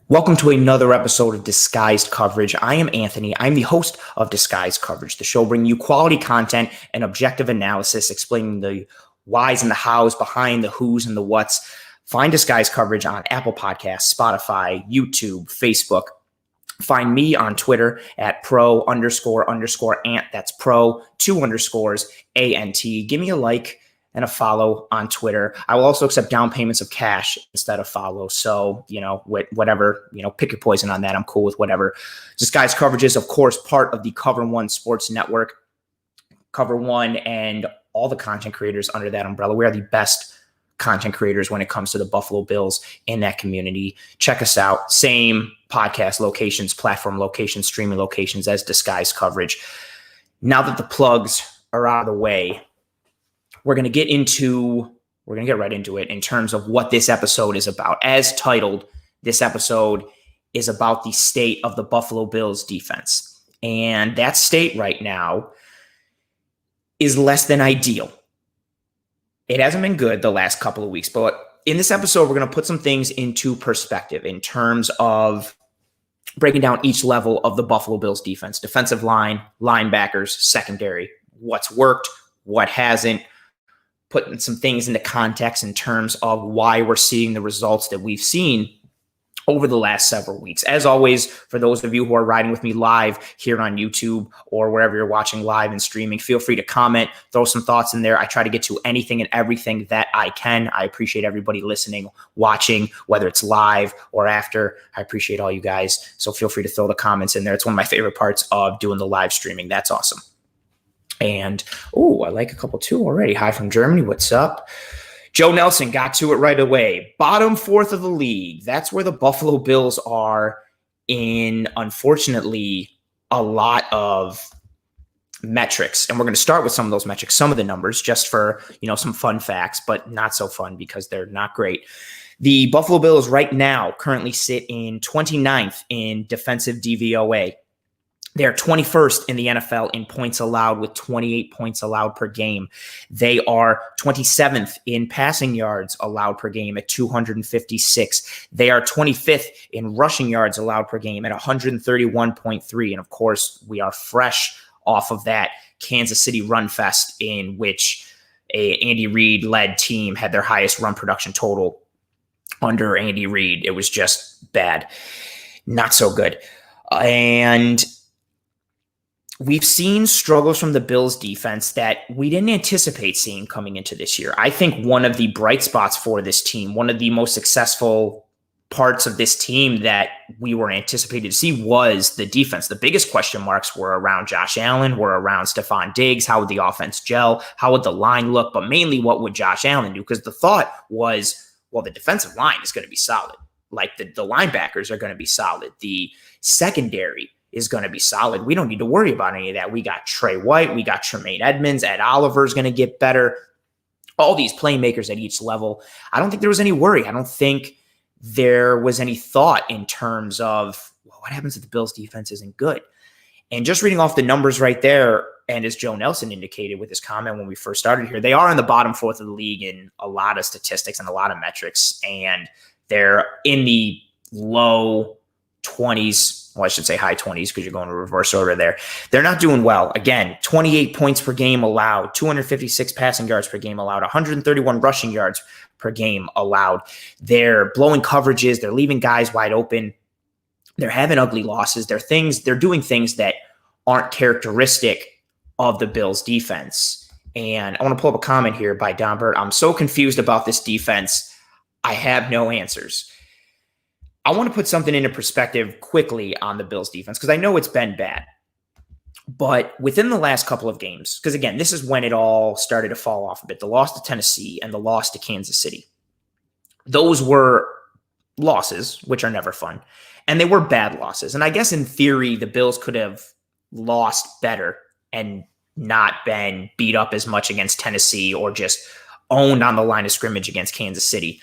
Welcome to another episode of Disguised Coverage. I am Anthony. I'm the host of Disguised Coverage, the show bringing you quality content and objective analysis, explaining the whys and the hows behind the whos and the whats. Find Disguised Coverage on Apple Podcasts, Spotify, YouTube, Facebook. Find me on Twitter at pro__ant. That's pro2_ANT. Give me a like and a follow on Twitter. I will also accept down payments of cash instead of follow. So, whatever, pick your poison on that. I'm cool with whatever. Disguised Coverage is, of course, part of the Cover One Sports Network. Cover One and all the content creators under that umbrella. We are the best content creators when it comes to the Buffalo Bills in that community. Check us out. Same podcast locations, platform locations, streaming locations as Disguised Coverage. Now that the plugs are out of the way, we're going to get right into it in terms of what this episode is about. As titled, this episode is about the state of the Buffalo Bills defense. And that state right now is less than ideal. It hasn't been good the last couple of weeks, but in this episode, we're going to put some things into perspective in terms of breaking down each level of the Buffalo Bills defense: defensive line, linebackers, secondary, what's worked, what hasn't, putting some things into context in terms of why we're seeing the results that we've seen over the last several weeks. As always, for those of you who are riding with me live here on YouTube or wherever you're watching live and streaming, feel free to comment, throw some thoughts in there. I try to get to anything and everything that I can. I appreciate everybody listening, watching, whether it's live or after. I appreciate all you guys. So feel free to throw the comments in there. It's one of my favorite parts of doing the live streaming. That's awesome. And, I like a couple too already. Hi from Germany. What's up? Joe Nelson got to it right away. Bottom fourth of the league. That's where the Buffalo Bills are in, unfortunately, a lot of metrics. And we're going to start with some of those metrics, some of the numbers, just for, some fun facts, but not so fun because they're not great. The Buffalo Bills right now currently sit in 29th in defensive DVOA. They're 21st in the NFL in points allowed with 28 points allowed per game. They are 27th in passing yards allowed per game at 256. They are 25th in rushing yards allowed per game at 131.3. And of course, we are fresh off of that Kansas City run fest in which a Andy Reid-led team had their highest run production total under Andy Reid. It was just bad. Not so good. And we've seen struggles from the Bills defense that we didn't anticipate seeing coming into this year. I think one of the bright spots for this team, one of the most successful parts of this team that we were anticipated to see was the defense. The biggest question marks were around Josh Allen, were around Stephon Diggs. How would the offense gel? How would the line look? But mainly, what would Josh Allen do? Because the thought was, well, the defensive line is going to be solid. Like the linebackers are going to be solid. The secondary is going to be solid. We don't need to worry about any of that. We got Trey White. We got Tremaine Edmonds. Ed Oliver's going to get better. All these playmakers at each level. I don't think there was any worry. I don't think there was any thought in terms of, well, what happens if the Bills defense isn't good? And just reading off the numbers right there, and as Joe Nelson indicated with his comment when we first started here, they are in the bottom fourth of the league in a lot of statistics and a lot of metrics. And they're in the low 20s. Well, I should say high 20s because you're going to reverse order there. They're not doing well. Again, 28 points per game allowed, 256 passing yards per game allowed, 131 rushing yards per game allowed. They're blowing coverages. They're leaving guys wide open. They're having ugly losses. They're doing things that aren't characteristic of the Bills defense. And I want to pull up a comment here by Don Burt. I'm so confused about this defense. I have no answers. I want to put something into perspective quickly on the Bills defense because I know it's been bad. But within the last couple of games, because again, this is when it all started to fall off a bit, the loss to Tennessee and the loss to Kansas City. Those were losses, which are never fun, and they were bad losses. And I guess in theory, the Bills could have lost better and not been beat up as much against Tennessee or just owned on the line of scrimmage against Kansas City.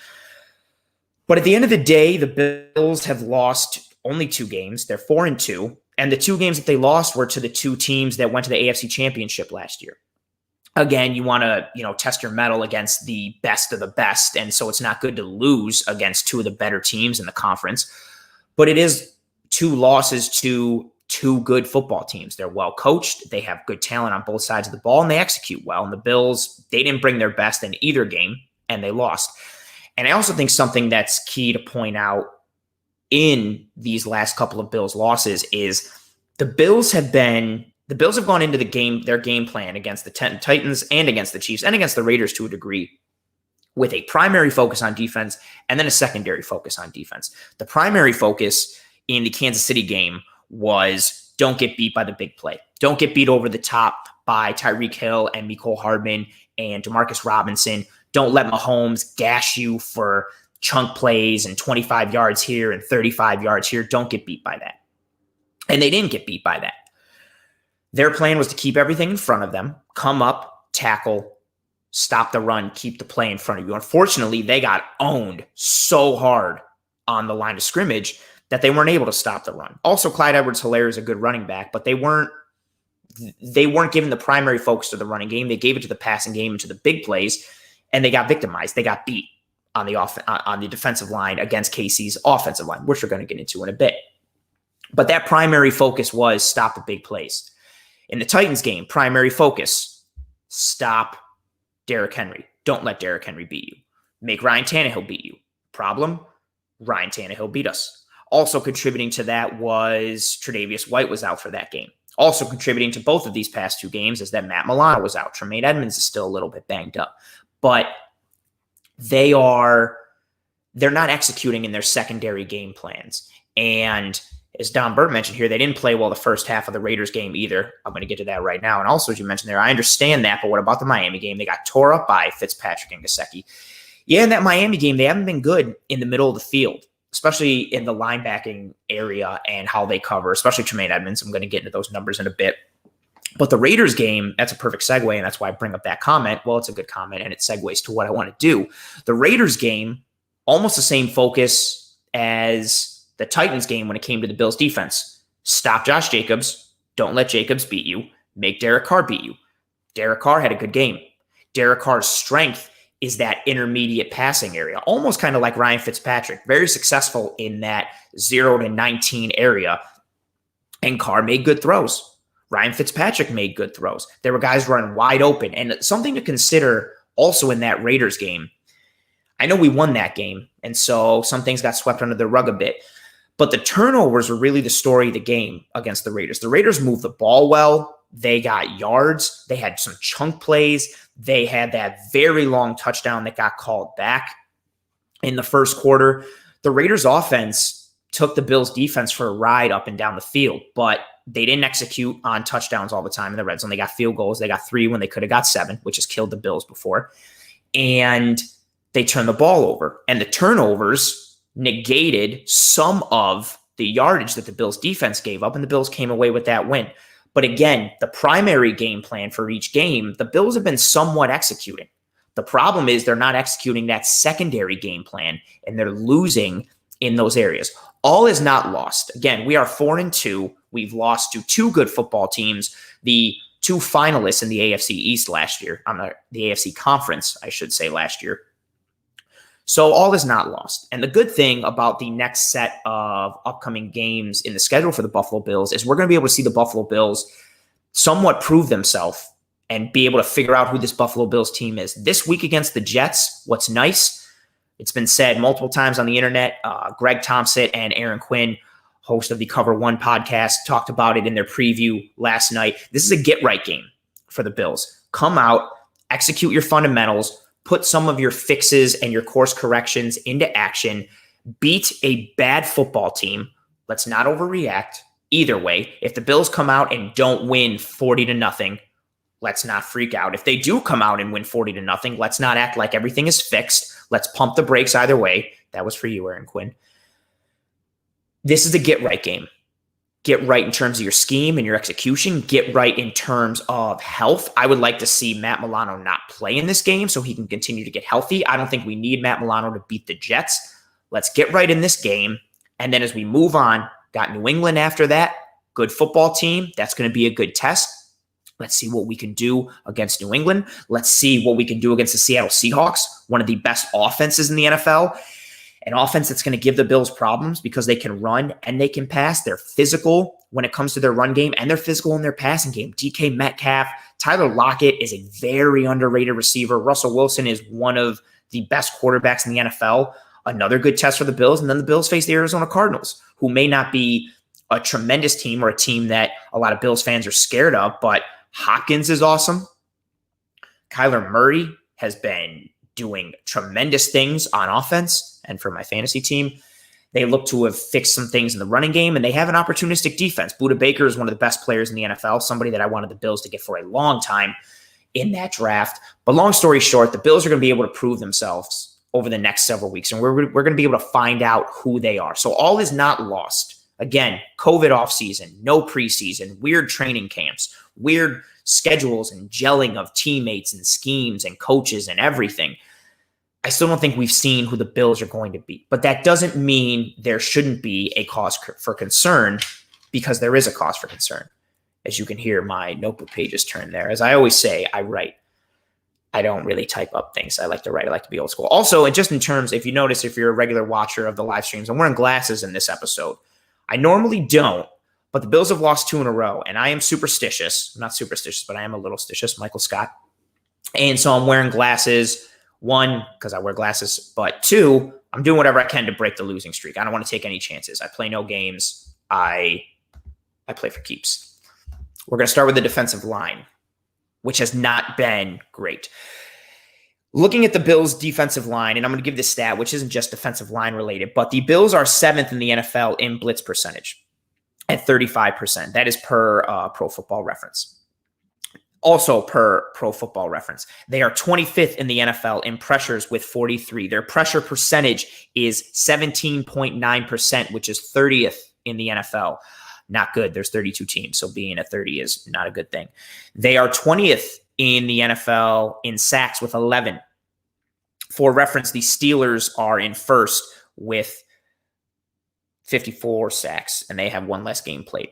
But at the end of the day, the Bills have lost only 2 games. They're 4-2. And the 2 games that they lost were to the 2 teams that went to the AFC Championship last year. Again, you want to, test your mettle against the best of the best. And so it's not good to lose against 2 of the better teams in the conference. but it is 2 losses to 2 good football teams. They're well coached. They have good talent on both sides of the ball, and they execute well. And the Bills, they didn't bring their best in either game, and they lost. And I also think something that's key to point out in these last couple of Bills losses is the Bills have gone into their game plan against the Titans and against the Chiefs and against the Raiders to a degree with a primary focus on defense and then a secondary focus on defense. The primary focus in the Kansas City game was don't get beat by the big play. Don't get beat over the top by Tyreek Hill and Mecole Hardman and Demarcus Robinson. Don't let Mahomes gash you for chunk plays and 25 yards here and 35 yards here. Don't get beat by that. And they didn't get beat by that. Their plan was to keep everything in front of them, come up, tackle, stop the run, keep the play in front of you. Unfortunately, they got owned so hard on the line of scrimmage that they weren't able to stop the run. Also, Clyde Edwards-Helaire is a good running back, but they weren't given the primary focus to the running game. They gave it to the passing game and to the big plays, and they got victimized. They got beat on the defensive line against KC's offensive line, which we're going to get into in a bit. But that primary focus was stop the big plays. In the Titans game, primary focus, stop Derrick Henry. Don't let Derrick Henry beat you. Make Ryan Tannehill beat you. Problem? Ryan Tannehill beat us. Also contributing to that was Tre'Davious White was out for that game. Also contributing to both of these past 2 games is that Matt Milano was out. Tremaine Edmonds is still a little bit banged up. But they're not executing in their secondary game plans. And as Don Burt mentioned here, they didn't play well the first half of the Raiders game either. I'm going to get to that right now. And also, as you mentioned there, I understand that, but what about the Miami game? They got tore up by Fitzpatrick and Gesicki. Yeah, in that Miami game, they haven't been good in the middle of the field, especially in the linebacking area and how they cover, especially Tremaine Edmonds. I'm going to get into those numbers in a bit. But the Raiders game, that's a perfect segue, and that's why I bring up that comment. Well, it's a good comment, and it segues to what I want to do. The Raiders game, almost the same focus as the Titans game when it came to the Bills defense. Stop Josh Jacobs. Don't let Jacobs beat you. Make Derek Carr beat you. Derek Carr had a good game. Derek Carr's strength is that intermediate passing area, almost kind of like Ryan Fitzpatrick. Very successful in that 0 to 19 area. And Carr made good throws. Ryan Fitzpatrick made good throws. There were guys running wide open. And something to consider also in that Raiders game, I know we won that game, and so some things got swept under the rug a bit. But the turnovers were really the story of the game against the Raiders. The Raiders moved the ball well. They got yards. They had some chunk plays. They had that very long touchdown that got called back in the first quarter. The Raiders offense took the Bills defense for a ride up and down the field, but they didn't execute on touchdowns all the time in the red zone. They got field goals. They got 3 when they could have got 7, which has killed the Bills before. And they turned the ball over. And the turnovers negated some of the yardage that the Bills defense gave up, and the Bills came away with that win. But again, the primary game plan for each game, the Bills have been somewhat executing. The problem is they're not executing that secondary game plan, and they're losing in those areas. All is not lost. Again, we are 4-2. We've lost to 2 good football teams, the 2 finalists in the AFC East last year, the AFC Conference, I should say, last year. So all is not lost. And the good thing about the next set of upcoming games in the schedule for the Buffalo Bills is we're going to be able to see the Buffalo Bills somewhat prove themselves and be able to figure out who this Buffalo Bills team is. This week against the Jets, what's nice, it's been said multiple times on the internet, Greg Thompson and Aaron Quinn, host of the Cover One podcast, talked about it in their preview last night. This is a get-right game for the Bills. Come out, execute your fundamentals, put some of your fixes and your course corrections into action, beat a bad football team. Let's not overreact either way. If the Bills come out and don't win 40-0, let's not freak out. If they do come out and win 40-0, let's not act like everything is fixed. Let's pump the brakes either way. That was for you, Aaron Quinn. This is a get-right game. Get right in terms of your scheme and your execution. Get right in terms of health. I would like to see Matt Milano not play in this game so he can continue to get healthy. I don't think we need Matt Milano to beat the Jets. Let's get right in this game. And then as we move on, got New England after that. Good football team. That's going to be a good test. Let's see what we can do against New England. Let's see what we can do against the Seattle Seahawks, one of the best offenses in the NFL. an offense that's going to give the Bills problems because they can run and they can pass. They're physical when it comes to their run game, and they're physical in their passing game. DK Metcalf, Tyler Lockett is a very underrated receiver. Russell Wilson is one of the best quarterbacks in the NFL. Another good test for the Bills. And then the Bills face the Arizona Cardinals, who may not be a tremendous team or a team that a lot of Bills fans are scared of, but Hopkins is awesome. Kyler Murray has been doing tremendous things on offense. And for my fantasy team, they look to have fixed some things in the running game, and they have an opportunistic defense. Budda Baker is one of the best players in the NFL, somebody that I wanted the Bills to get for a long time in that draft. But long story short, the Bills are going to be able to prove themselves over the next several weeks, and we're going to be able to find out who they are. So all is not lost. Again, COVID offseason, no preseason, weird training camps, weird schedules and gelling of teammates and schemes and coaches and everything. I still don't think we've seen who the Bills are going to be. But that doesn't mean there shouldn't be a cause for concern, because there is a cause for concern. As you can hear, my notebook pages turn there. As I always say, I write. I don't really type up things. I like to write. I like to be old school. Also, and just in terms, if you notice, if you're a regular watcher of the live streams, I'm wearing glasses in this episode. I normally don't, but the Bills have lost 2 in a row, and I am superstitious. I'm not superstitious, but I am a little stitious, Michael Scott. And so I'm wearing glasses. 1, because I wear glasses, but 2, I'm doing whatever I can to break the losing streak. I don't want to take any chances. I play no games. I play for keeps. We're going to start with the defensive line, which has not been great. Looking at the Bills' defensive line, and I'm going to give this stat, which isn't just defensive line related, but the Bills are 7th in the NFL in blitz percentage at 35%. That is per Pro Football Reference. Also per Pro Football Reference, they are 25th in the NFL in pressures with 43. Their pressure percentage is 17.9%, which is 30th in the NFL. Not good. There's 32 teams, so being at 30 is not a good thing. They are 20th in the NFL in sacks with 11. For reference, the Steelers are in first with 54 sacks, and they have 1 less game played.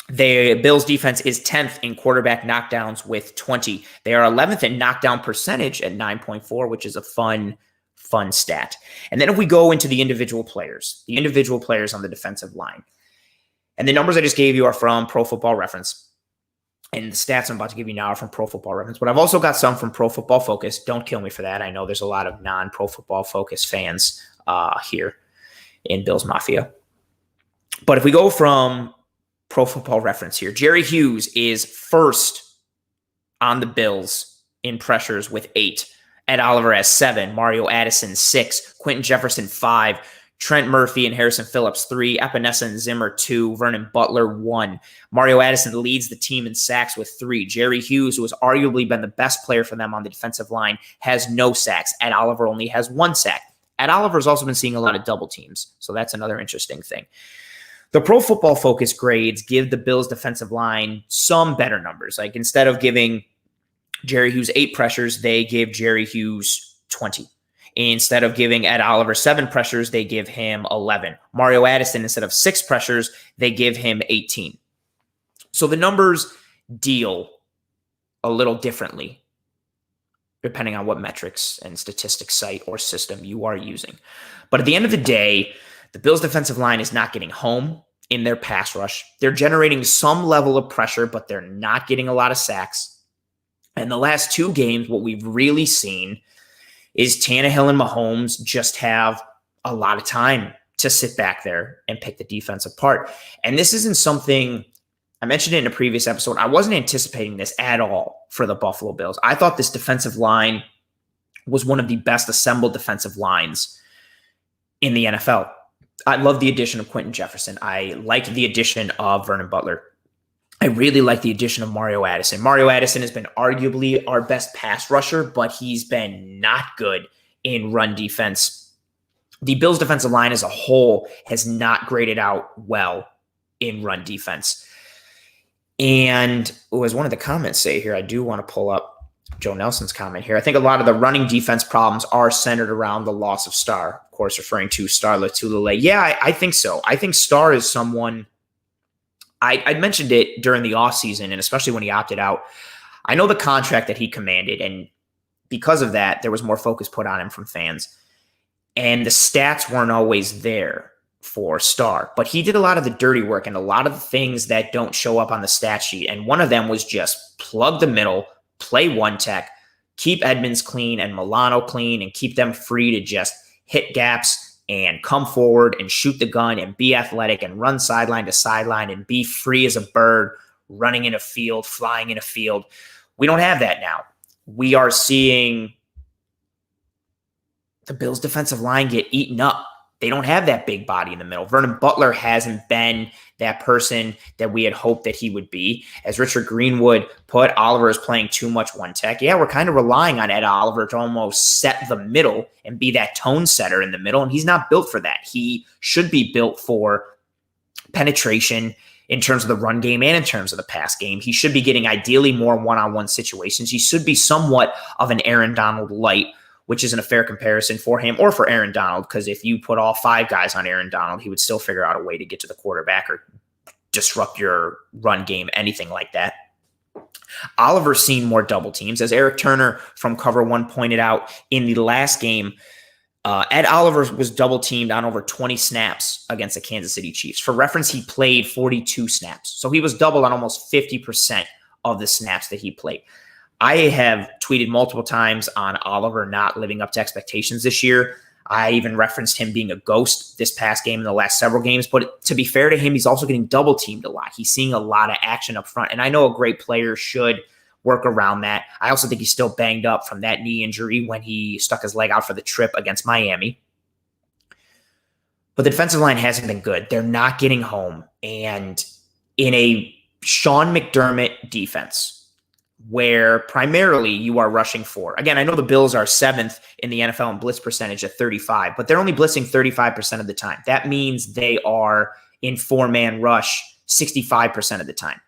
The Bills defense is 10th in quarterback knockdowns with 20. They are 11th in knockdown percentage at 9.4, which is a fun stat. And then if we go into the individual players on the defensive line, and the numbers I just gave you are from Pro Football Reference, and the stats I'm about to give you now are from Pro Football Reference, but I've also got some from Pro Football Focus. Don't kill me for that. I know there's a lot of non-Pro Football Focus fans here in Bills Mafia. But if we go from Pro Football Reference here, Jerry Hughes is first on the Bills in pressures with 8. Ed Oliver has 7. Mario Addison 6. Quentin Jefferson 5. Trent Murphy and Harrison Phillips 3. Epinesa and Zimmer 2. Vernon Butler 1. Mario Addison leads the team in sacks with 3. Jerry Hughes, who has arguably been the best player for them on the defensive line, has no sacks. Ed Oliver only has 1 sack. Ed Oliver's also been seeing a lot of double teams, so that's another interesting thing. The Pro Football Focus grades give the Bills defensive line some better numbers. Like instead of giving Jerry Hughes 8 pressures, they give Jerry Hughes 20. Instead of giving Ed Oliver 7 pressures, they give him 11. Mario Addison, instead of 6 pressures, they give him 18. So the numbers deal a little differently depending on what metrics and statistics site or system you are using. But at the end of the day, the Bills' defensive line is not getting home in their pass rush. They're generating some level of pressure, but they're not getting a lot of sacks. And the last 2 games, what we've really seen is Tannehill and Mahomes just have a lot of time to sit back there and pick the defense apart. And this isn't something, I mentioned it in a previous episode, I wasn't anticipating this at all for the Buffalo Bills. I thought this defensive line was one of the best assembled defensive lines in the NFL. I love the addition of Quentin Jefferson. I like the addition of Vernon Butler. I really like the addition of Mario Addison. Mario Addison has been arguably our best pass rusher, but he's been not good in run defense. The Bills' defensive line as a whole has not graded out well in run defense. And as one of the comments say here, I do want to pull up Joe Nelson's comment here. I think a lot of the running defense problems are centered around the loss of Star, of course, referring to Star Lotulelei. Yeah, I think so. I think Star is someone, I mentioned it during the offseason, and especially when he opted out. I know the contract that he commanded, and because of that, there was more focus put on him from fans. And the stats weren't always there for Starr, but he did a lot of the dirty work and a lot of the things that don't show up on the stat sheet. And one of them was just plug the middle, play one tech, keep Edmonds clean and Milano clean, and keep them free to just hit gaps and come forward and shoot the gun and be athletic and run sideline to sideline and be free as a bird, running in a field, flying in a field. We don't have that now. We are seeing the Bills' defensive line get eaten up. They don't have that big body in the middle. Vernon Butler hasn't been that person that we had hoped that he would be. As Richard Greenwood put, Oliver is playing too much one tech. Yeah, we're kind of relying on Ed Oliver to almost set the middle and be that tone setter in the middle, and he's not built for that. He should be built for penetration in terms of the run game and in terms of the pass game. He should be getting ideally more one-on-one situations. He should be somewhat of an Aaron Donald light, which isn't a fair comparison for him or for Aaron Donald, because if you put all 5 guys on Aaron Donald, he would still figure out a way to get to the quarterback or disrupt your run game, anything like that. Oliver's seen more double teams. As Eric Turner from Cover One pointed out in the last game, Ed Oliver was double teamed on over 20 snaps against the Kansas City Chiefs. For reference, he played 42 snaps. So he was doubled on almost 50% of the snaps that he played. I have tweeted multiple times on Oliver not living up to expectations this year. I even referenced him being a ghost this past game in the last several games. But to be fair to him, he's also getting double teamed a lot. He's seeing a lot of action up front. And I know a great player should work around that. I also think he's still banged up from that knee injury when he stuck his leg out for the trip against Miami. But the defensive line hasn't been good. They're not getting home. And in a Sean McDermott defense, where primarily you are rushing 4. Again, I know the Bills are 7th in the NFL in blitz percentage at 35, but they're only blitzing 35% of the time. That means they are in 4-man rush 65% of the time.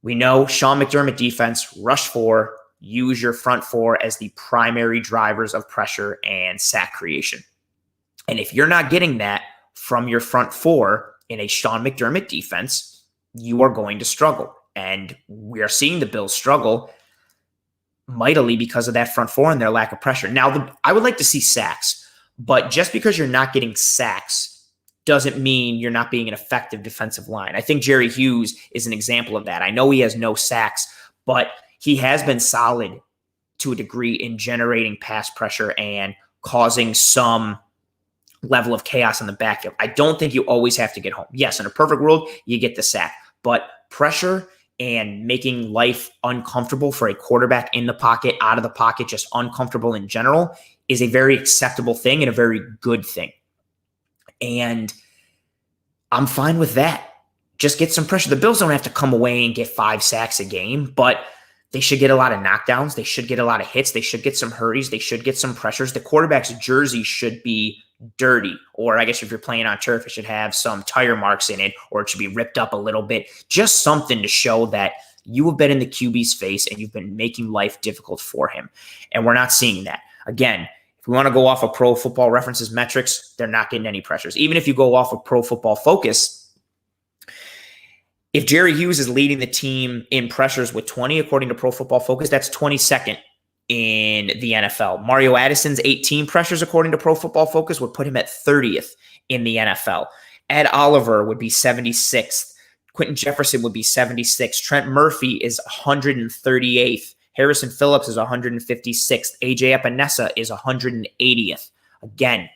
We know Sean McDermott defense, rush 4, use your front 4 as the primary drivers of pressure and sack creation. And if you're not getting that from your front 4 in a Sean McDermott defense, you are going to struggle. And we are seeing the Bills struggle mightily because of that front 4 and their lack of pressure. Now, I would like to see sacks, but just because you're not getting sacks doesn't mean you're not being an effective defensive line. I think Jerry Hughes is an example of that. I know he has no sacks, but he has been solid to a degree in generating pass pressure and causing some level of chaos in the backfield. I don't think you always have to get home. Yes, in a perfect world, you get the sack, but pressure and making life uncomfortable for a quarterback in the pocket, out of the pocket, just uncomfortable in general is a very acceptable thing and a very good thing. And I'm fine with that. Just get some pressure. The Bills don't have to come away and get 5 sacks a game, but they should get a lot of knockdowns. They should get a lot of hits. They should get some hurries. They should get some pressures. The quarterback's jersey should be dirty, or I guess if you're playing on turf, it should have some tire marks in it, or it should be ripped up a little bit. Just something to show that you have been in the QB's face and you've been making life difficult for him. And we're not seeing that. Again, if we want to go off of Pro Football References metrics, they're not getting any pressures. Even if you go off of Pro Football Focus, if Jerry Hughes is leading the team in pressures with 20, according to Pro Football Focus, that's 22nd in the NFL. Mario Addison's 18 pressures, according to Pro Football Focus, would put him at 30th in the NFL. Ed Oliver would be 76th. Quentin Jefferson would be 76th. Trent Murphy is 138th. Harrison Phillips is 156th. AJ Epinesa is 180th. Again,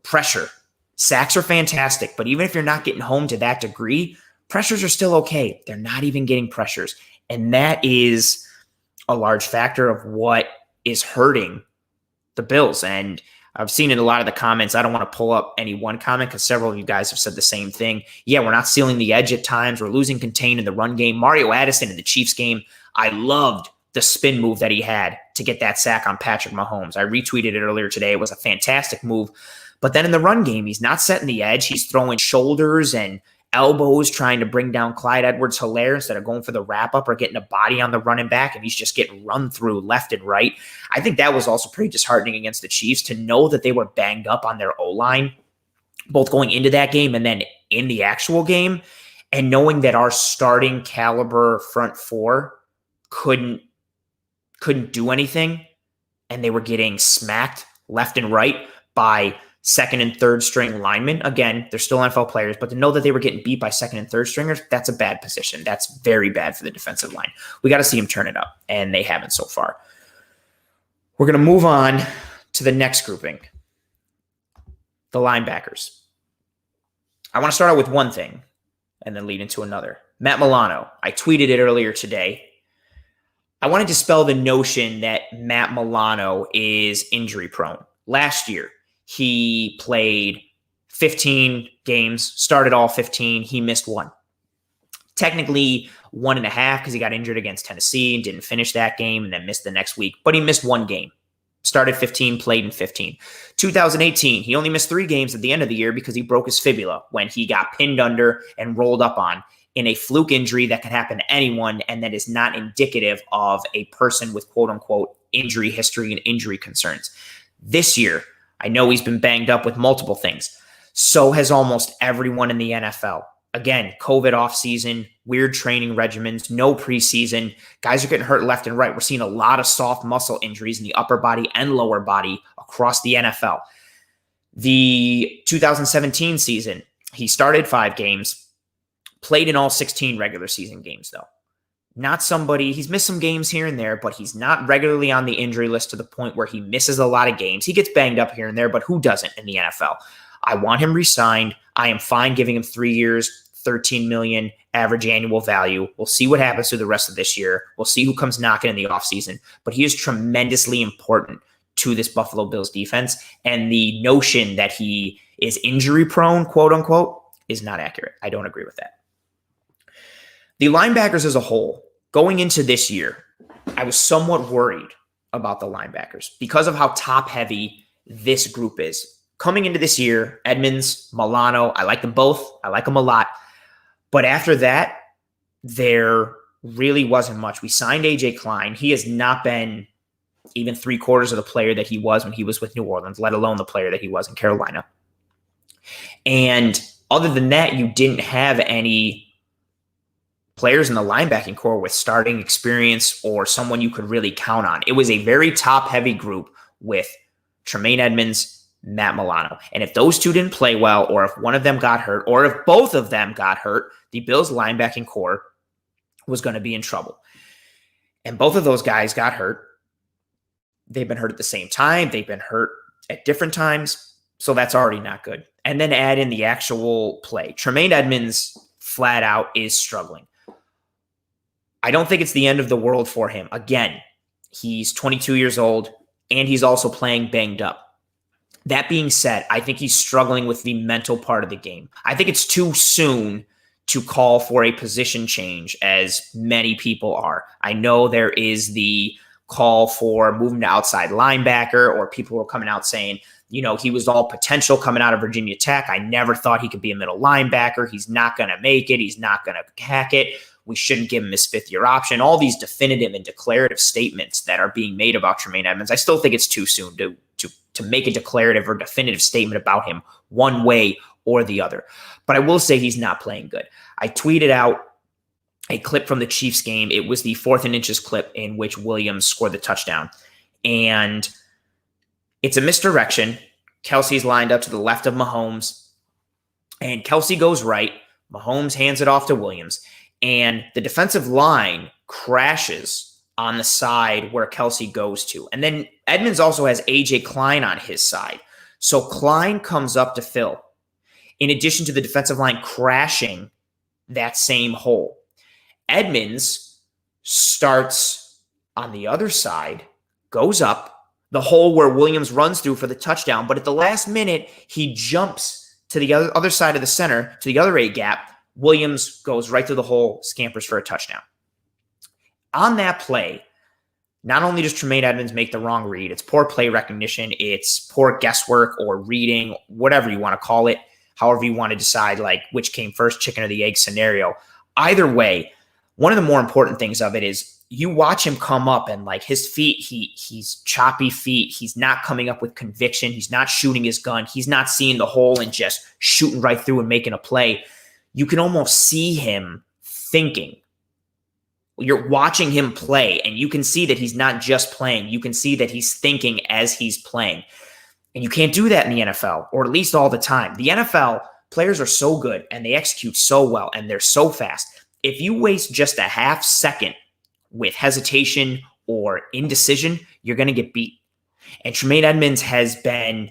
pressure. Sacks are fantastic, but even if you're not getting home to that degree, pressures are still okay. They're not even getting pressures. And that is a large factor of what is hurting the Bills. And I've seen in a lot of the comments, I don't want to pull up any one comment because several of you guys have said the same thing. Yeah, we're not sealing the edge at times. We're losing contain in the run game. Mario Addison in the Chiefs game, I loved the spin move that he had to get that sack on Patrick Mahomes. I retweeted it earlier today. It was a fantastic move. But then in the run game, he's not setting the edge. He's throwing shoulders and elbows trying to bring down Clyde Edwards-Helaire instead of going for the wrap-up or getting a body on the running back, and he's just getting run through left and right. I think that was also pretty disheartening against the Chiefs to know that they were banged up on their O-line, both going into that game and then in the actual game, and knowing that our starting caliber front 4 couldn't do anything, and they were getting smacked left and right by second and third string linemen. Again, they're still NFL players, but to know that they were getting beat by second and third stringers, that's a bad position. That's very bad for the defensive line. We got to see them turn it up, and they haven't so far. We're going to move on to the next grouping, the linebackers. I want to start out with one thing and then lead into another. Matt Milano, I tweeted it earlier today. I want to dispel the notion that Matt Milano is injury prone. Last year, he played 15 games, started all 15. He missed one. Technically 1.5 because he got injured against Tennessee and didn't finish that game and then missed the next week. But he missed one game. Started 15, played in 15. 2018, he only missed 3 games at the end of the year because he broke his fibula when he got pinned under and rolled up on in a fluke injury that can happen to anyone and that is not indicative of a person with quote-unquote injury history and injury concerns. This year, I know he's been banged up with multiple things. So has almost everyone in the NFL. Again, COVID offseason, weird training regimens, no preseason. Guys are getting hurt left and right. We're seeing a lot of soft muscle injuries in the upper body and lower body across the NFL. The 2017 season, he started 5 games, played in all 16 regular season games, though. Not somebody, he's missed some games here and there, but he's not regularly on the injury list to the point where he misses a lot of games. He gets banged up here and there, but who doesn't in the NFL? I want him re-signed. I am fine giving him 3 years, $13 million average annual value. We'll see what happens through the rest of this year. We'll see who comes knocking in the offseason. But he is tremendously important to this Buffalo Bills defense. And the notion that he is injury prone, quote unquote, is not accurate. I don't agree with that. The linebackers as a whole, going into this year, I was somewhat worried about the linebackers because of how top-heavy this group is. Coming into this year, Edmonds, Milano, I like them both. I like them a lot. But after that, there really wasn't much. We signed A.J. Klein. He has not been even 3/4 of the player that he was when he was with New Orleans, let alone the player that he was in Carolina. And other than that, you didn't have any players in the linebacking core with starting experience or someone you could really count on. It was a very top-heavy group with Tremaine Edmonds, Matt Milano. And if those two didn't play well, or if one of them got hurt, or if both of them got hurt, the Bills' linebacking core was going to be in trouble. And both of those guys got hurt. They've been hurt at the same time. They've been hurt at different times. So that's already not good. And then add in the actual play. Tremaine Edmonds flat out is struggling. I don't think it's the end of the world for him. Again, he's 22 years old, and he's also playing banged up. That being said, I think he's struggling with the mental part of the game. I think it's too soon to call for a position change, as many people are. I know there is the call for moving to outside linebacker, or people were coming out saying, you know, he was all potential coming out of Virginia Tech. I never thought he could be a middle linebacker. He's not going to make it. He's not going to hack it. We shouldn't give him his 5th-year option. All these definitive and declarative statements that are being made about Tremaine Edmonds, I still think it's too soon to make a declarative or definitive statement about him one way or the other. But I will say he's not playing good. I tweeted out a clip from the Chiefs game. It was the 4th and inches clip in which Williams scored the touchdown. And it's a misdirection. Kelsey's lined up to the left of Mahomes, and Kelsey goes right. Mahomes hands it off to Williams. And the defensive line crashes on the side where Kelsey goes to. And then Edmonds also has A.J. Klein on his side. So Klein comes up to fill, in addition to the defensive line crashing that same hole. Edmonds starts on the other side, goes up, the hole where Williams runs through for the touchdown. But at the last minute, he jumps to the other side of the center, to the other A gap. Williams goes right through the hole, scampers for a touchdown. On that play, not only does Tremaine Edmonds make the wrong read, it's poor play recognition, it's poor guesswork or reading, whatever you want to call it, however you want to decide, like which came first, chicken or the egg scenario. Either way, one of the more important things of it is you watch him come up and like his feet, he's choppy feet. He's not coming up with conviction. He's not shooting his gun. He's not seeing the hole and just shooting right through and making a play. You can almost see him thinking. You're watching him play, and you can see that he's not just playing. You can see that he's thinking as he's playing. And you can't do that in the NFL, or at least all the time. The NFL players are so good and they execute so well and they're so fast. If you waste just a half second with hesitation or indecision, you're going to get beat. And Tremaine Edmunds has been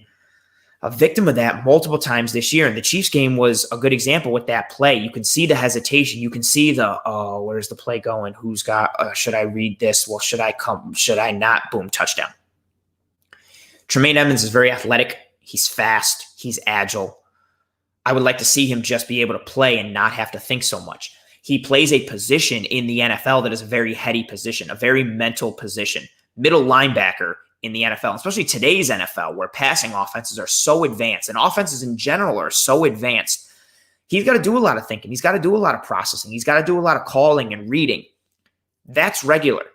a victim of that multiple times this year. And the Chiefs game was a good example with that play. You can see the hesitation. You can see the, oh, where's the play going? Who's got, should I read this? Well, should I not? Boom, touchdown. Tremaine Edmunds is very athletic. He's fast. He's agile. I would like to see him just be able to play and not have to think so much. He plays a position in the NFL that is a very heady position, a very mental position. Middle linebacker in the NFL, especially today's NFL, where passing offenses are so advanced and offenses in general are so advanced. He's got to do a lot of thinking. He's got to do a lot of processing. He's got to do a lot of calling and reading. That's regular.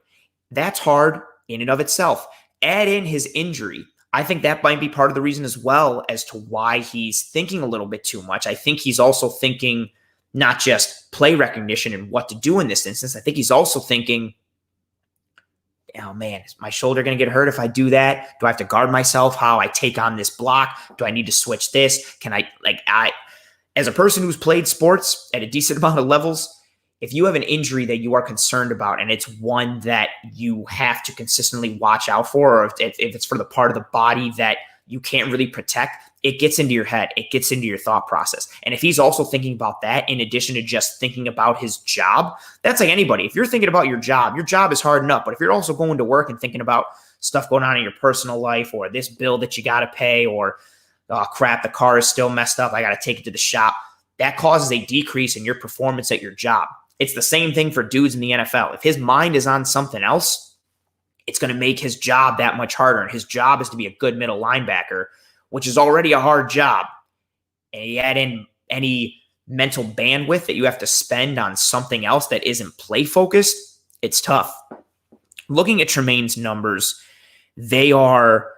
That's hard in and of itself. Add in his injury. I think that might be part of the reason as well as to why he's thinking a little bit too much. I think he's also thinking not just play recognition and what to do in this instance. I think he's also thinking, oh man, is my shoulder going to get hurt if I do that? Do I have to guard myself? How I take on this block? Do I need to switch this? As a person who's played sports at a decent amount of levels, if you have an injury that you are concerned about and it's one that you have to consistently watch out for, or if it's for the part of the body that you can't really protect, it gets into your head. It gets into your thought process. And if he's also thinking about that, in addition to just thinking about his job, that's like anybody. If you're thinking about your job is hard enough. But if you're also going to work and thinking about stuff going on in your personal life, or this bill that you got to pay, or, oh crap, the car is still messed up, I got to take it to the shop, that causes a decrease in your performance at your job. It's the same thing for dudes in the NFL. If his mind is on something else, it's going to make his job that much harder. And his job is to be a good middle linebacker, which is already a hard job. And you add in any mental bandwidth that you have to spend on something else that isn't play focused, it's tough. Looking at Tremaine's numbers, they are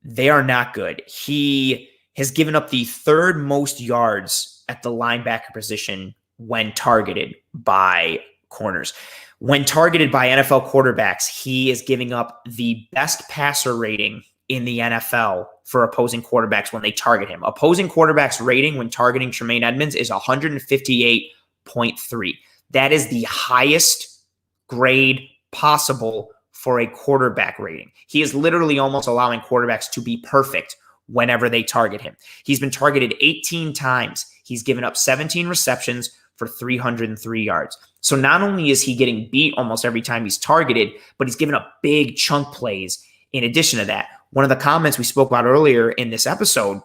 not good. He has given up the third most yards at the linebacker position when targeted by corners. When targeted by NFL quarterbacks, he is giving up the best passer rating in the NFL for opposing quarterbacks when they target him. Opposing quarterbacks rating when targeting Tremaine Edmunds is 158.3. That is the highest grade possible for a quarterback rating. He is literally almost allowing quarterbacks to be perfect whenever they target him. He's been targeted 18 times. He's given up 17 receptions for 303 yards. So not only is he getting beat almost every time he's targeted, but he's given up big chunk plays in addition to that. One of the comments we spoke about earlier in this episode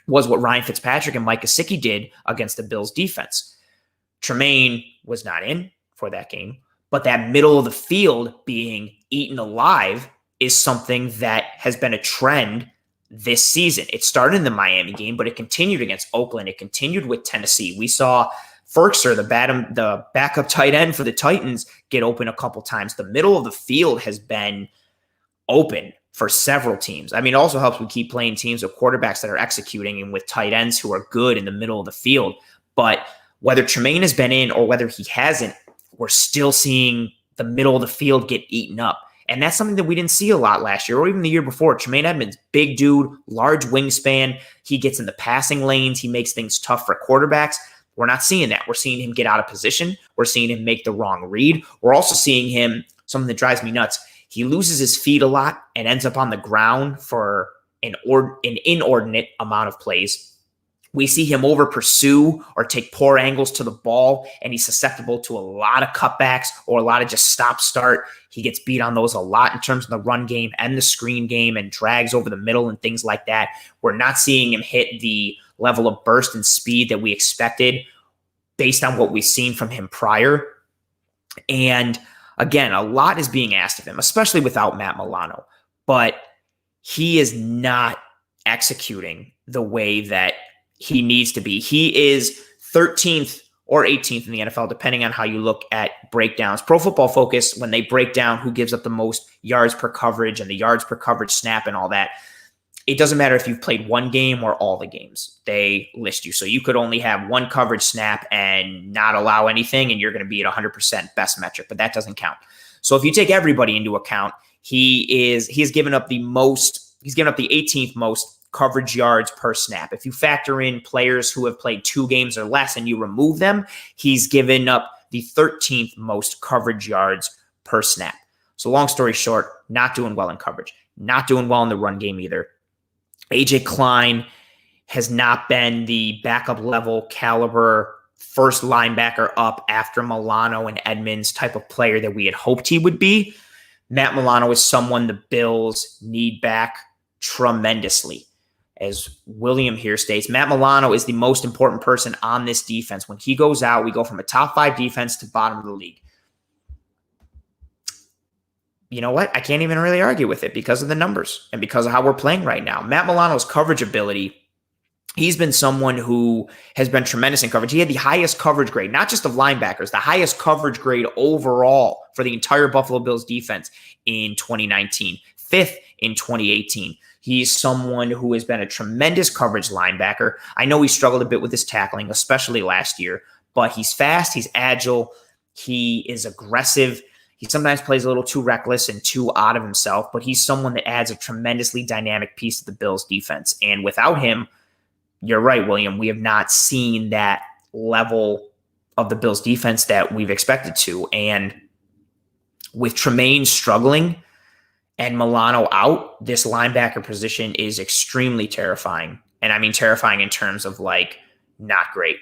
was what Ryan Fitzpatrick and Mike Gesicki did against the Bills defense. Tremaine was not in for that game, but that middle of the field being eaten alive is something that has been a trend this season. It started in the Miami game, but it continued against Oakland. It continued with Tennessee. We saw Ferkser, the backup tight end for the Titans, get open a couple times. The middle of the field has been open for several teams. I mean, it also helps we keep playing teams with quarterbacks that are executing and with tight ends who are good in the middle of the field. But whether Tremaine has been in or whether he hasn't, we're still seeing the middle of the field get eaten up. And that's something that we didn't see a lot last year or even the year before. Tremaine Edmunds, big dude, large wingspan. He gets in the passing lanes. He makes things tough for quarterbacks. We're not seeing that. We're seeing him get out of position. We're seeing him make the wrong read. We're also seeing him, something that drives me nuts, he loses his feet a lot and ends up on the ground for an inordinate amount of plays. We see him over pursue or take poor angles to the ball, and he's susceptible to a lot of cutbacks or a lot of just stop-start. He gets beat on those a lot in terms of the run game and the screen game and drags over the middle and things like that. We're not seeing him hit the level of burst and speed that we expected based on what we've seen from him prior. And again, a lot is being asked of him, especially without Matt Milano, but he is not executing the way that he needs to be. He is 13th or 18th in the NFL, depending on how you look at breakdowns. Pro Football Focus, when they break down who gives up the most yards per coverage and the yards per coverage snap and all that, it doesn't matter if you've played one game or all the games. They list you. So you could only have one coverage snap and not allow anything, and you're going to be at 100% best metric, but that doesn't count. So if you take everybody into account, he's given up the most He's given up the 18th most coverage yards per snap. If you factor in players who have played 2 games or less and you remove them, he's given up the 13th most coverage yards per snap. So long story short, not doing well in coverage, not doing well in the run game either. AJ Klein has not been the backup level caliber first linebacker up after Milano and Edmonds type of player that we had hoped he would be. Matt Milano is someone the Bills need back tremendously. As William here states, Matt Milano is the most important person on this defense. When he goes out, we go from a top 5 defense to bottom of the league. You know what? I can't even really argue with it because of the numbers and because of how we're playing right now. Matt Milano's coverage ability, he's been someone who has been tremendous in coverage. He had the highest coverage grade, not just of linebackers, the highest coverage grade overall for the entire Buffalo Bills defense in 2019, 5th in 2018. He's someone who has been a tremendous coverage linebacker. I know he struggled a bit with his tackling, especially last year, but he's fast, he's agile, he is aggressive. He sometimes plays a little too reckless and too out of himself, but he's someone that adds a tremendously dynamic piece to the Bills defense. And without him, you're right, William, we have not seen that level of the Bills defense that we've expected to. And with Tremaine struggling and Milano out, this linebacker position is extremely terrifying. And I mean terrifying in terms of like not great.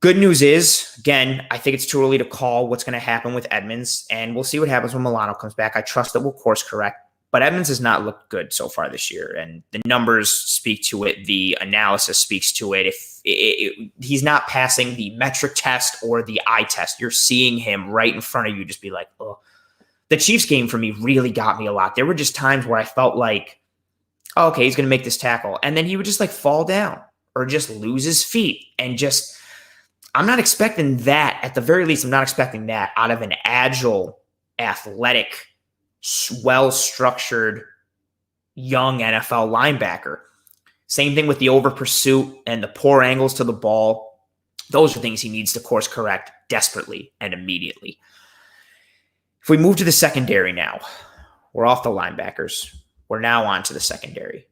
Good news is, again, I think it's too early to call what's going to happen with Edmonds, and we'll see what happens when Milano comes back. I trust that we'll course correct, but Edmonds has not looked good so far this year, and the numbers speak to it. The analysis speaks to it. If he's not passing the metric test or the eye test, you're seeing him right in front of you just be like, oh. The Chiefs game for me really got me a lot. There were just times where I felt like, oh, okay, he's going to make this tackle, and then he would just like fall down or just lose his feet and just – I'm not expecting that. At the very least, I'm not expecting that out of an agile, athletic, well-structured, young NFL linebacker. Same thing with the over pursuit and the poor angles to the ball. Those are things he needs to course correct desperately and immediately. If we move to the secondary now, we're off the linebackers. We're now on to the secondary.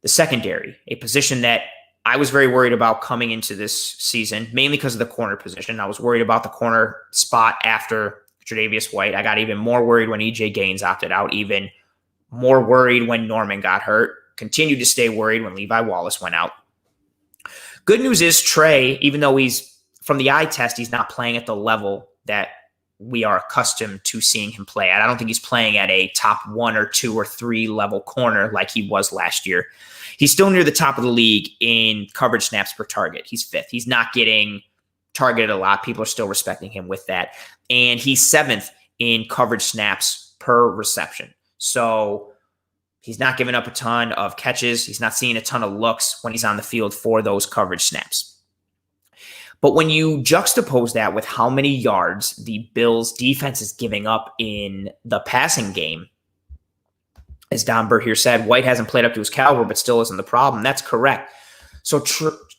The secondary, a position that I was very worried about coming into this season, mainly because of the corner position. I was worried about the corner spot after Tre'Davious White. I got even more worried when EJ Gaines opted out, even more worried when Norman got hurt, continued to stay worried when Levi Wallace went out. Good news is Trey, even though he's from the eye test, he's not playing at the level that we are accustomed to seeing him play at. I don't think he's playing at a top 1 or 2 or 3 level corner like he was last year. He's still near the top of the league in coverage snaps per target. He's 5th. He's not getting targeted a lot. People are still respecting him with that. And he's 7th in coverage snaps per reception. So he's not giving up a ton of catches. He's not seeing a ton of looks when he's on the field for those coverage snaps. But when you juxtapose that with how many yards the Bills defense is giving up in the passing game, as Don Burt here said, White hasn't played up to his caliber, but still isn't the problem. That's correct. So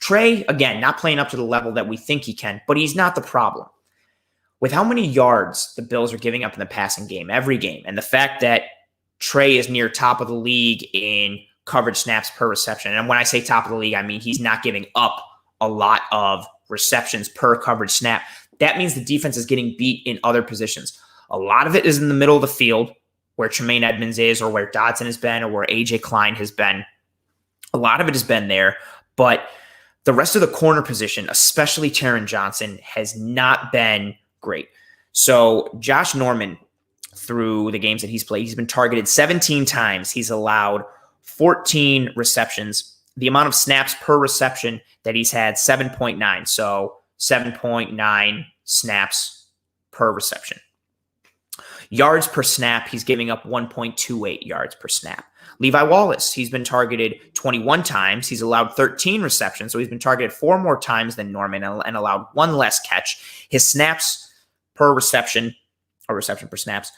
Trey, again, not playing up to the level that we think he can, but he's not the problem. With how many yards the Bills are giving up in the passing game, every game, and the fact that Trey is near top of the league in coverage snaps per reception, and when I say top of the league, I mean he's not giving up a lot of receptions per coverage snap. That means the defense is getting beat in other positions. A lot of it is in the middle of the field, where Tremaine Edmonds is, or where Dodson has been, or where AJ Klein has been. A lot of it has been there, but the rest of the corner position, especially Taron Johnson, has not been great. So Josh Norman, through the games that he's played, he's been targeted 17 times. He's allowed 14 receptions. The amount of snaps per reception that he's had, 7.9. So 7.9 snaps per reception. Yards per snap, he's giving up 1.28 yards per snap. Levi Wallace, he's been targeted 21 times. He's allowed 13 receptions, so he's been targeted 4 more times than Norman and allowed 1 less catch. His snaps per reception, or reception per snaps,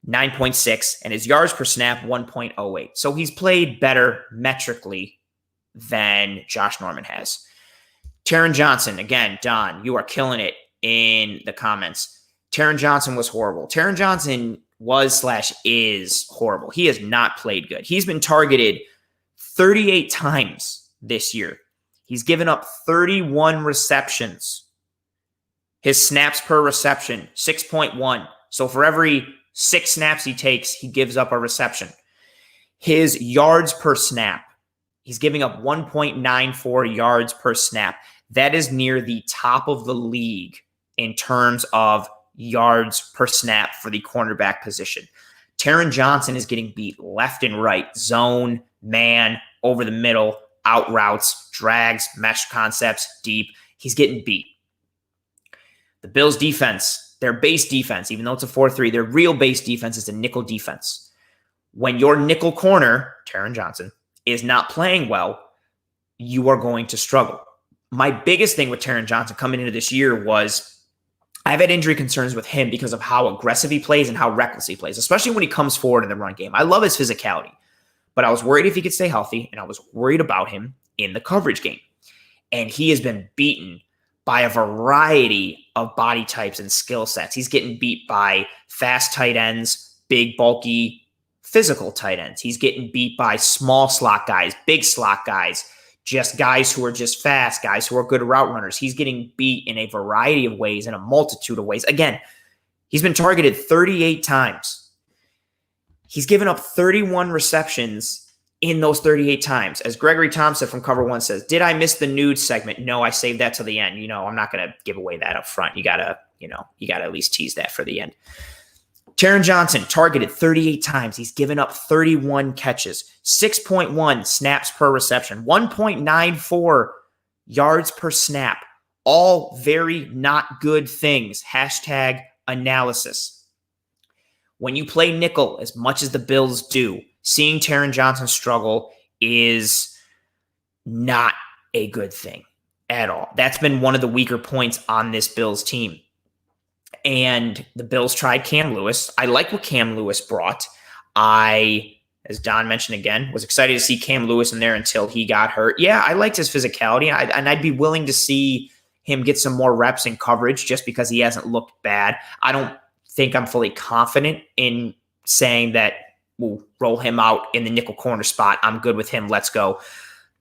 9.6, and his yards per snap, 1.08. So he's played better metrically than Josh Norman has. Taron Johnson, again, Don, you are killing it in the comments. Taron Johnson was horrible. Taron Johnson is horrible. He has not played good. He's been targeted 38 times this year. He's given up 31 receptions. His snaps per reception, 6.1. So for every 6 snaps he takes, he gives up a reception. His yards per snap, he's giving up 1.94 yards per snap. That is near the top of the league in terms of yards per snap for the cornerback position. Taron Johnson is getting beat left and right, zone, man, over the middle, out routes, drags, mesh concepts, deep. He's getting beat. The Bills' defense, their base defense, even though it's a 4-3, their real base defense is a nickel defense. When your nickel corner, Taron Johnson, is not playing well, you are going to struggle. My biggest thing with Taron Johnson coming into this year was I've had injury concerns with him because of how aggressive he plays and how reckless he plays, especially when he comes forward in the run game. I love his physicality, but I was worried if he could stay healthy, and I was worried about him in the coverage game. And he has been beaten by a variety of body types and skill sets. He's getting beat by fast tight ends, big, bulky, physical tight ends. He's getting beat by small slot guys, big slot guys, just guys who are just fast, guys who are good route runners. He's getting beat in a variety of ways, in a multitude of ways. Again, he's been targeted 38 times. He's given up 31 receptions in those 38 times. As Gregory Thompson from Cover One says, did I miss the nude segment? No, I saved that to the end. I'm not going to give away that up front. You gotta at least tease that for the end. Taron Johnson targeted 38 times. He's given up 31 catches, 6.1 snaps per reception, 1.94 yards per snap. All very not good things. Hashtag analysis. When you play nickel as much as the Bills do, seeing Taron Johnson struggle is not a good thing at all. That's been one of the weaker points on this Bills team. And the Bills tried Cam Lewis. I like what Cam Lewis brought. As Don mentioned again, was excited to see Cam Lewis in there until he got hurt. Yeah, I liked his physicality, and I'd be willing to see him get some more reps in coverage just because he hasn't looked bad. I don't think I'm fully confident in saying that we'll roll him out in the nickel corner spot. I'm good with him. Let's go.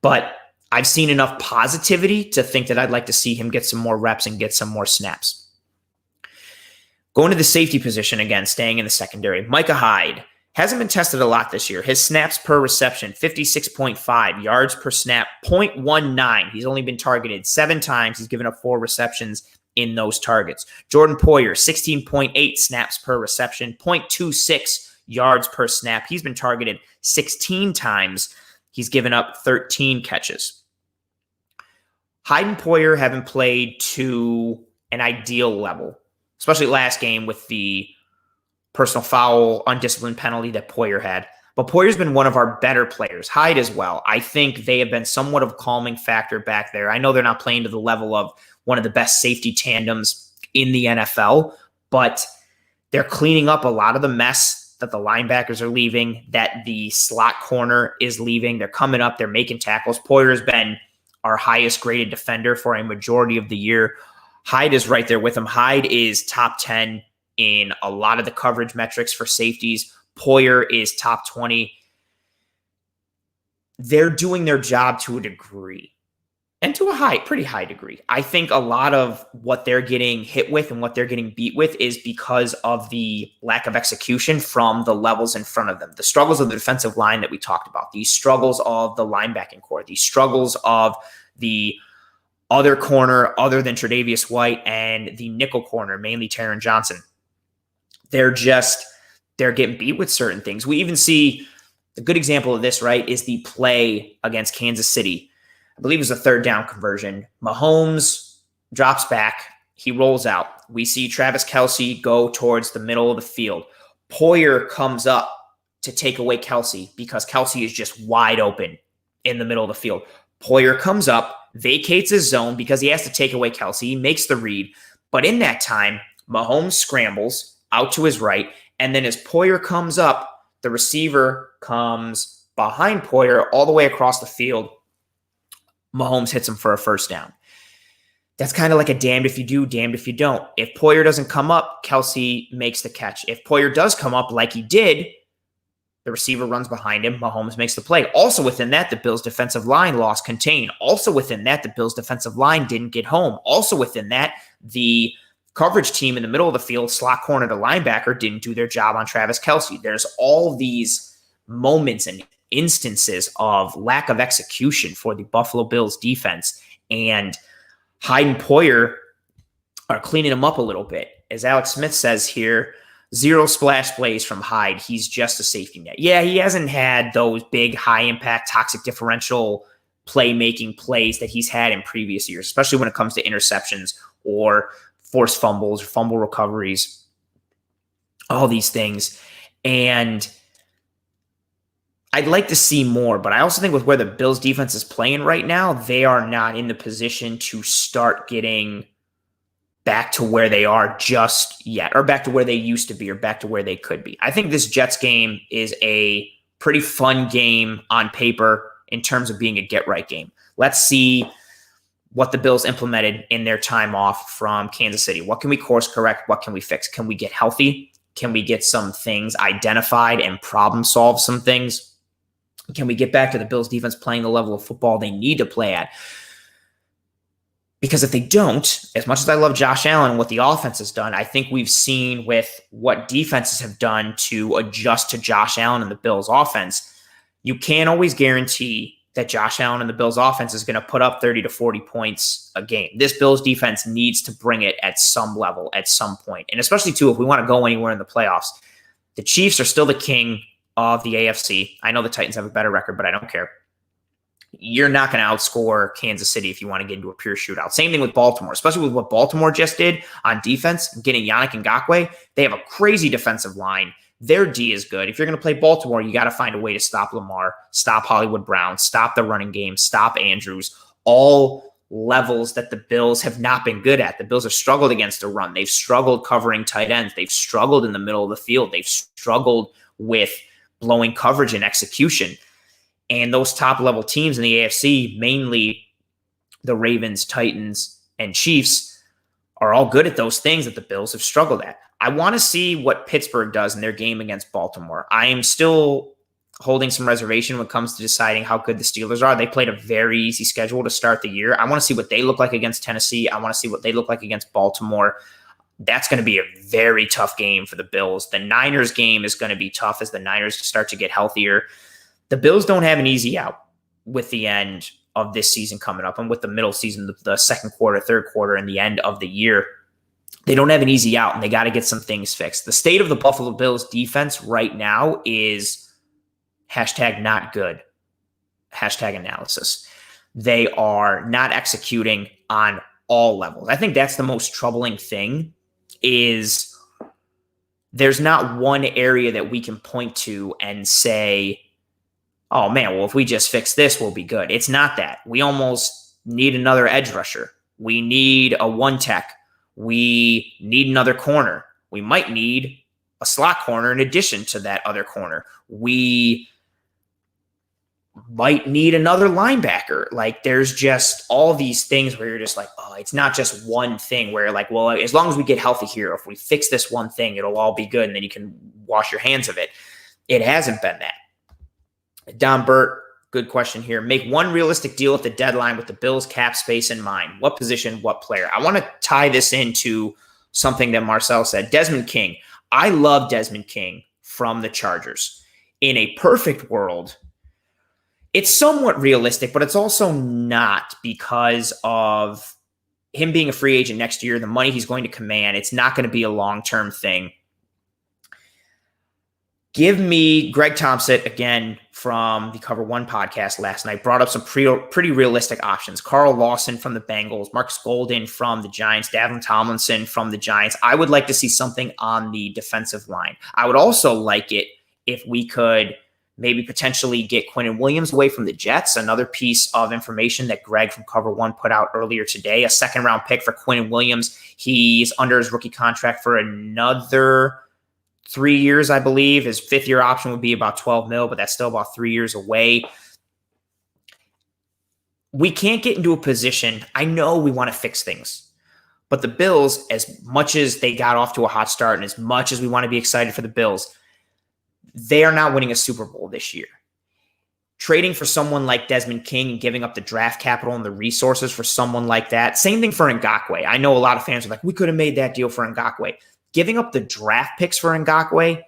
But I've seen enough positivity to think that I'd like to see him get some more reps and get some more snaps. Going to the safety position again, staying in the secondary. Micah Hyde hasn't been tested a lot this year. His snaps per reception, 56.5. Yards per snap, 0.19. He's only been targeted 7 times. He's given up 4 receptions in those targets. Jordan Poyer, 16.8 snaps per reception, 0.26 yards per snap. He's been targeted 16 times. He's given up 13 catches. Hyde and Poyer haven't played to an ideal level, especially last game with the personal foul, undisciplined penalty that Poyer had. But Poyer's been one of our better players. Hyde as well. I think they have been somewhat of a calming factor back there. I know they're not playing to the level of one of the best safety tandems in the NFL, but they're cleaning up a lot of the mess that the linebackers are leaving, that the slot corner is leaving. They're coming up. They're making tackles. Poyer's been our highest graded defender for a majority of the year. Hyde is right there with him. Hyde is top 10 in a lot of the coverage metrics for safeties. Poyer is top 20. They're doing their job to a degree, and to a pretty high degree. I think a lot of what they're getting hit with and what they're getting beat with is because of the lack of execution from the levels in front of them. The struggles of the defensive line that we talked about, these struggles of the linebacking core, these struggles of the other corner other than Tre'Davious White and the nickel corner, mainly Taron Johnson. They're getting beat with certain things. We even see a good example of this, right, is the play against Kansas City. I believe it was a 3rd down conversion. Mahomes drops back. He rolls out. We see Travis Kelce go towards the middle of the field. Poyer comes up to take away Kelce because Kelce is just wide open in the middle of the field. Poyer comes up, vacates his zone because he has to take away Kelce. He makes the read. But in that time, Mahomes scrambles out to his right. And then as Poyer comes up, the receiver comes behind Poyer all the way across the field. Mahomes hits him for a 1st down. that's kind of like a damned if you do, damned if you don't. If Poyer doesn't come up, Kelsey makes the catch. If Poyer does come up like he did, the receiver runs behind him, Mahomes makes the play. Also within that, the Bills' defensive line lost contain. Also within that, the Bills' defensive line didn't get home. Also within that, the coverage team in the middle of the field, slot corner to linebacker, didn't do their job on Travis Kelce. There's all these moments and instances of lack of execution for the Buffalo Bills defense. And Hyde and Poyer are cleaning them up a little bit. As Alex Smith says here, 0 splash plays from Hyde. He's just a safety net. Yeah, he hasn't had those big, high-impact, toxic differential playmaking plays that he's had in previous years, especially when it comes to interceptions or forced fumbles or fumble recoveries, all these things. And I'd like to see more, but I also think with where the Bills defense is playing right now, they are not in the position to start getting back to where they are just yet, or back to where they used to be, or back to where they could be. I think this Jets game is a pretty fun game on paper in terms of being a get-right game. Let's see what the Bills implemented in their time off from Kansas City. What can we course correct? What can we fix? Can we get healthy? Can we get some things identified and problem solve some things? Can we get back to the Bills defense playing the level of football they need to play at? Because if they don't, as much as I love Josh Allen and what the offense has done, I think we've seen with what defenses have done to adjust to Josh Allen and the Bills offense, you can't always guarantee that Josh Allen and the Bills offense is going to put up 30 to 40 points a game. This Bills defense needs to bring it at some level, at some point. And especially, too, if we want to go anywhere in the playoffs. The Chiefs are still the king of the AFC. I know the Titans have a better record, but I don't care. You're not going to outscore Kansas City if you want to get into a pure shootout. Same thing with Baltimore, especially with what Baltimore just did on defense, getting Yannick Ngakoue. They have a crazy defensive line. Their D is good. If you're going to play Baltimore, you got to find a way to stop Lamar, stop Hollywood Brown, stop the running game, stop Andrews, all levels that the Bills have not been good at. The Bills have struggled against the run. They've struggled covering tight ends. They've struggled in the middle of the field. They've struggled with blowing coverage and execution. And those top-level teams in the AFC, mainly the Ravens, Titans, and Chiefs, are all good at those things that the Bills have struggled at. I want to see what Pittsburgh does in their game against Baltimore. I am still holding some reservation when it comes to deciding how good the Steelers are. They played a very easy schedule to start the year. I want to see what they look like against Tennessee. I want to see what they look like against Baltimore. That's going to be a very tough game for the Bills. The Niners game is going to be tough as the Niners start to get healthier. The Bills don't have an easy out with the end of this season coming up and with the middle season, the second quarter, third quarter, and the end of the year. They don't have an easy out, and they got to get some things fixed. The state of the Buffalo Bills defense right now is #not good, #analysis. They are not executing on all levels. I think that's the most troubling thing is there's not one area that we can point to and say, oh, man, well, if we just fix this, we'll be good. It's not that. We almost need another edge rusher. We need a one tech. We need another corner. We might need a slot corner in addition to that other corner. We might need another linebacker. Like, there's just all these things where you're just like, oh, it's not just one thing where like, well, as long as we get healthy here, if we fix this one thing, it'll all be good, and then you can wash your hands of it. It hasn't been that. Don Burt, good question here. Make one realistic deal at the deadline with the Bills cap space in mind. What position, what player? I want to tie this into something that Marcel said. Desmond King. I love Desmond King from the Chargers. In a perfect world, it's somewhat realistic, but it's also not because of him being a free agent next year, the money he's going to command. It's not going to be a long-term thing. Give me Greg Thompson, again, from the Cover One podcast last night, brought up some pretty realistic options. Carl Lawson from the Bengals, Marcus Golden from the Giants, Davin Tomlinson from the Giants. I would like to see something on the defensive line. I would also like it if we could maybe potentially get Quinnen Williams away from the Jets. Another piece of information that Greg from Cover One put out earlier today, a second-round pick for Quinnen Williams. He's under his rookie contract for another 3 years, I believe. His fifth-year option would be about $12 million, but that's still about 3 years away. we can't get into a position. I know we want to fix things, but the Bills, as much as they got off to a hot start and as much as we want to be excited for the Bills, they are not winning a Super Bowl this year. Trading for someone like Desmond King and giving up the draft capital and the resources for someone like that. Same thing for Ngakoue. I know a lot of fans are like, we could have made that deal for Ngakoue. Giving up the draft picks for Ngakoue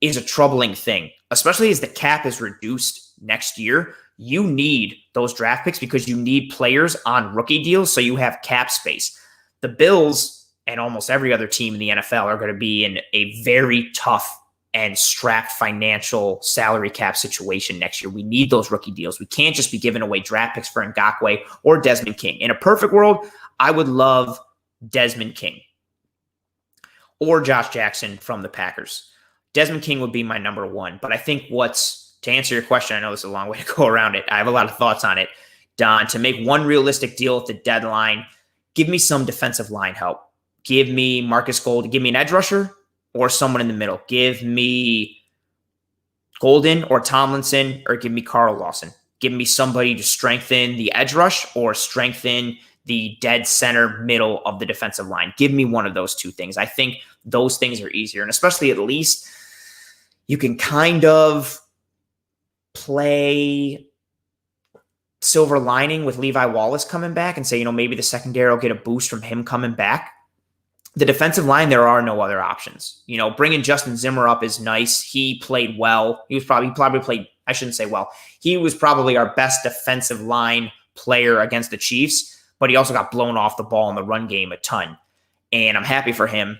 is a troubling thing, especially as the cap is reduced next year. You need those draft picks because you need players on rookie deals, so you have cap space. The Bills and almost every other team in the NFL are going to be in a very tough and strapped financial salary cap situation next year. We need those rookie deals. We can't just be giving away draft picks for Ngakoue or Desmond King. In a perfect world, I would love Desmond King or Josh Jackson from the Packers. Desmond King would be my number one. But I think to answer your question, I know this is a long way to go around it. I have a lot of thoughts on it, Don. To make one realistic deal at the deadline, give me some defensive line help. Give me Marcus Gold. Give me an edge rusher or someone in the middle. Give me Golden or Tomlinson, or give me Carl Lawson. Give me somebody to strengthen the edge rush or strengthen the dead center middle of the defensive line. Give me one of those two things. I think those things are easier. And especially at least you can kind of play silver lining with Levi Wallace coming back and say, maybe the secondary will get a boost from him coming back. The defensive line, there are no other options. Bringing Justin Zimmer up is nice. He played well. He probably played, I shouldn't say well. He was probably our best defensive line player against the Chiefs, but he also got blown off the ball in the run game a ton. And I'm happy for him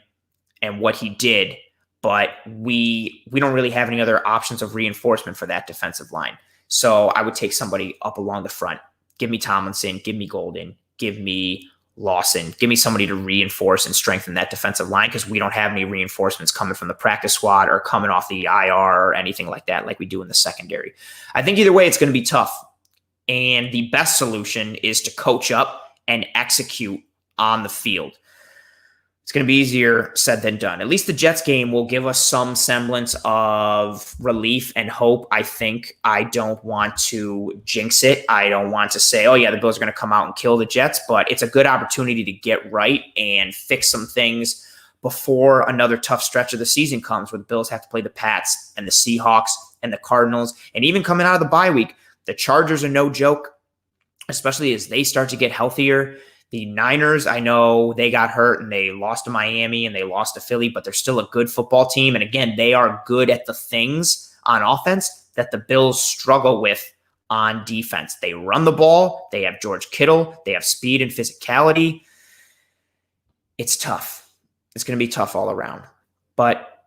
and what he did, but we don't really have any other options of reinforcement for that defensive line. So I would take somebody up along the front. Give me Tomlinson, give me Golden, give me Lawson, give me somebody to reinforce and strengthen that defensive line, because we don't have any reinforcements coming from the practice squad or coming off the IR or anything like that like we do in the secondary. I think either way, it's going to be tough. And the best solution is to coach up and execute on the field. It's going to be easier said than done. At least the Jets game will give us some semblance of relief and hope. I think I don't want to jinx it. I don't want to say, oh yeah, the Bills are going to come out and kill the Jets, but it's a good opportunity to get right and fix some things before another tough stretch of the season comes, where the Bills have to play the Pats and the Seahawks and the Cardinals. And even coming out of the bye week, the Chargers are no joke, especially as they start to get healthier. The Niners, I know they got hurt and they lost to Miami and they lost to Philly, but they're still a good football team. And again, they are good at the things on offense that the Bills struggle with on defense. They run the ball. They have George Kittle. They have speed and physicality. It's tough. It's going to be tough all around. But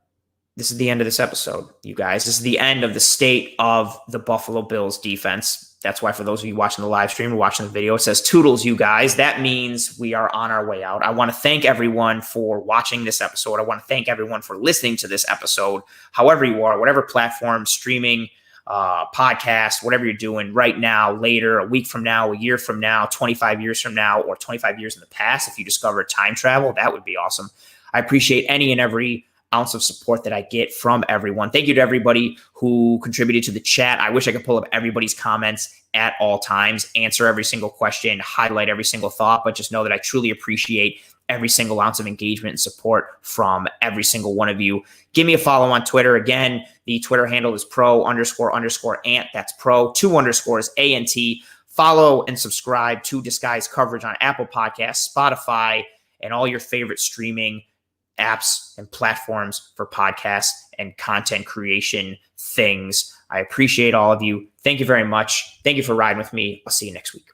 this is the end of this episode, you guys. This is the end of the state of the Buffalo Bills defense. That's why for those of you watching the live stream or watching the video, it says toodles, you guys. That means we are on our way out. I want to thank everyone for watching this episode. I want to thank everyone for listening to this episode, however you are, whatever platform, streaming, podcast, whatever you're doing right now, later, a week from now, a year from now, 25 years from now, or 25 years in the past. If you discover time travel, that would be awesome. I appreciate any and every ounce of support that I get from everyone. Thank you to everybody who contributed to the chat. I wish I could pull up everybody's comments at all times, answer every single question, highlight every single thought, but just know that I truly appreciate every single ounce of engagement and support from every single one of you. Give me a follow on Twitter. Again, the Twitter handle is pro__ant. That's pro, 2 underscores ANT. Follow and subscribe to Disguise Coverage on Apple Podcasts, Spotify, and all your favorite streaming apps and platforms for podcasts and content creation things. I appreciate all of you. Thank you very much. Thank you for riding with me. I'll see you next week.